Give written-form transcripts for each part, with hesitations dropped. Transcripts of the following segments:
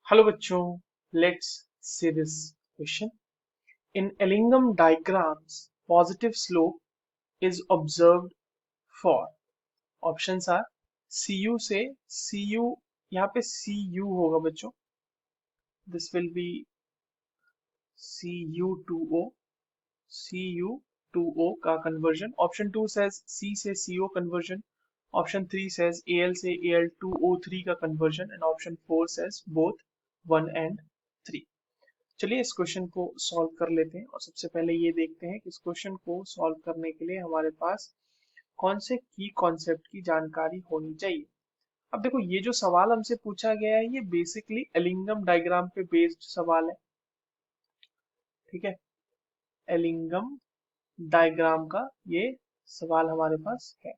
Hello बच्चों, let's see this question. In Ellingham diagrams positive slope is observed for. Options are cu से cu. यहाँ पे cu होगा बच्चों. This will be cu2o. cu2o का conversion. Option 2 says c से co conversion. Option 3 says al से al2o3 का conversion and option 4 says both 1 and 3. चलिए इस क्वेश्चन को सॉल्व कर लेते हैं और सबसे पहले ये देखते हैं कि इस क्वेश्चन को सॉल्व करने के लिए हमारे पास कौन से की कॉन्सेप्ट की जानकारी होनी चाहिए. अब देखो, ये जो सवाल हमसे पूछा गया है ये बेसिकली एलिंगम डायग्राम पे बेस्ड सवाल है. ठीक है, एलिंगम डायग्राम का ये सवाल हमारे पास है.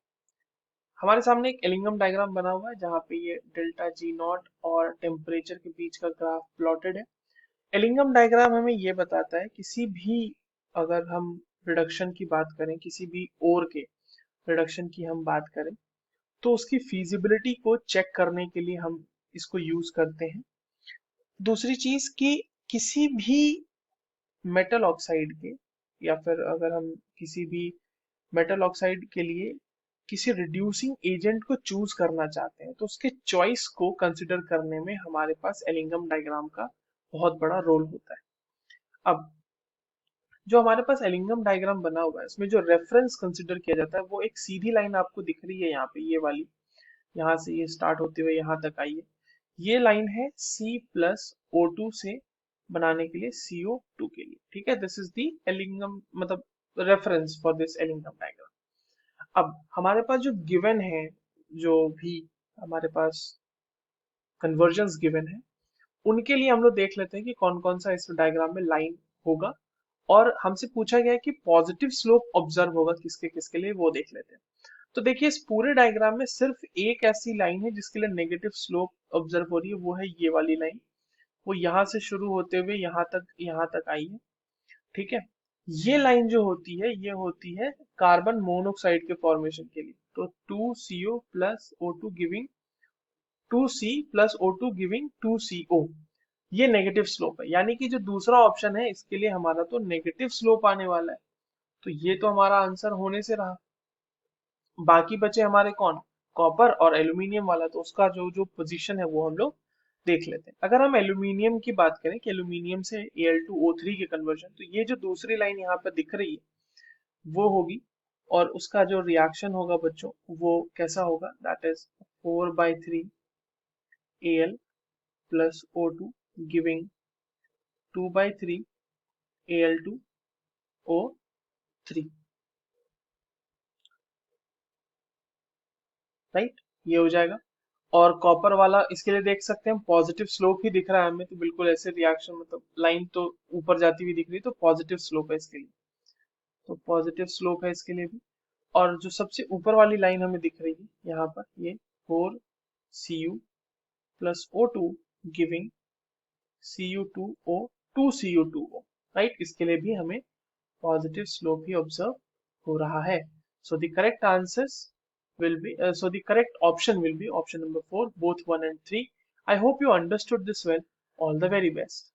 हमारे सामने एक एलिंगम डायग्राम बना हुआ है जहाँ पे ये डेल्टा जी नॉट और टेम्परेचर के बीच का ग्राफ प्लॉटेड है. एलिंगम डायग्राम हमें ये बताता है किसी भी, अगर हम रिडक्शन की बात करें, किसी भी ओर के रिडक्शन की हम बात करें, तो उसकी फीजिबिलिटी को चेक करने के लिए हम इसको यूज करते हैं. दूसरी चीज कि किसी भी मेटल ऑक्साइड के, या फिर अगर हम किसी भी मेटल ऑक्साइड के लिए किसी रिड्यूसिंग एजेंट को चूज करना चाहते हैं तो उसके चॉइस को कंसिडर करने में हमारे पास एलिंगम डायग्राम का बहुत बड़ा रोल होता है. अब जो हमारे पास एलिंगम डायग्राम बना हुआ है उसमें जो रेफरेंस कंसिडर किया जाता है वो एक सीधी लाइन आपको दिख रही है यहाँ पे, ये वाली. यहाँ से ये स्टार्ट होते हुए यहाँ तक आई है. ये लाइन है C प्लस O2 से बनाने के लिए CO2 के लिए. ठीक है, दिस इज दी एलिंगम, मतलब reference for this Ellingham diagram. अब हमारे पास जो गिवन है, जो भी हमारे पास कन्वर्जन्स गिवन है, उनके लिए हम लोग देख लेते हैं कि कौन कौन सा इस डायग्राम में लाइन होगा. और हमसे पूछा गया है कि पॉजिटिव स्लोप ऑब्जर्व होगा किसके किसके लिए, वो देख लेते हैं. तो देखिए, इस पूरे डायग्राम में सिर्फ एक ऐसी लाइन है जिसके लिए नेगेटिव स्लोप ऑब्जर्व हो रही है, वो है ये वाली लाइन. वो यहाँ से शुरू होते हुए यहाँ तक आई है. ठीक है, ये लाइन जो होती है ये होती है कार्बन मोनोक्साइड के फॉर्मेशन के लिए. तो 2CO plus O2 giving 2C plus O2 giving 2CO. ये नेगेटिव स्लोप है, यानी कि जो दूसरा ऑप्शन है इसके लिए हमारा तो नेगेटिव स्लोप आने वाला है. तो ये तो हमारा आंसर होने से रहा. बाकी बचे हमारे कौन, कॉपर और एल्यूमिनियम वाला. तो उसका जो जो पोजीशन है वो हम लोग देख लेते हैं. अगर हम एल्यूमिनियम की बात करें कि एल्यूमिनियम से Al2O3 के कन्वर्जन, तो ये जो दूसरी लाइन यहाँ पर दिख रही है वो होगी. और उसका जो रिएक्शन होगा बच्चों वो कैसा होगा, that is 4/3 Al plus O2 giving 2/3 Al2O3. Right, ये हो जाएगा. और कॉपर वाला इसके लिए देख सकते हैं पॉजिटिव स्लोप ही दिख रहा है हमें, तो बिल्कुल ऐसे रिएक्शन, मतलब लाइन तो ऊपर जाती हुई दिख रही है, तो पॉजिटिव स्लोप है इसके लिए. तो पॉजिटिव स्लोप है इसके लिए भी. और जो सबसे ऊपर वाली लाइन हमें दिख रही है यहाँ पर, ये 4Cu plus O2 giving Cu2O 2Cu2O. Right, इसके लिए भी हमें पॉजिटिव स्लोप ही ऑब्जर्व हो रहा है. So the correct answers will be, so the correct option will be option number 4, both 1 and 3. I hope you understood this well. All the very best.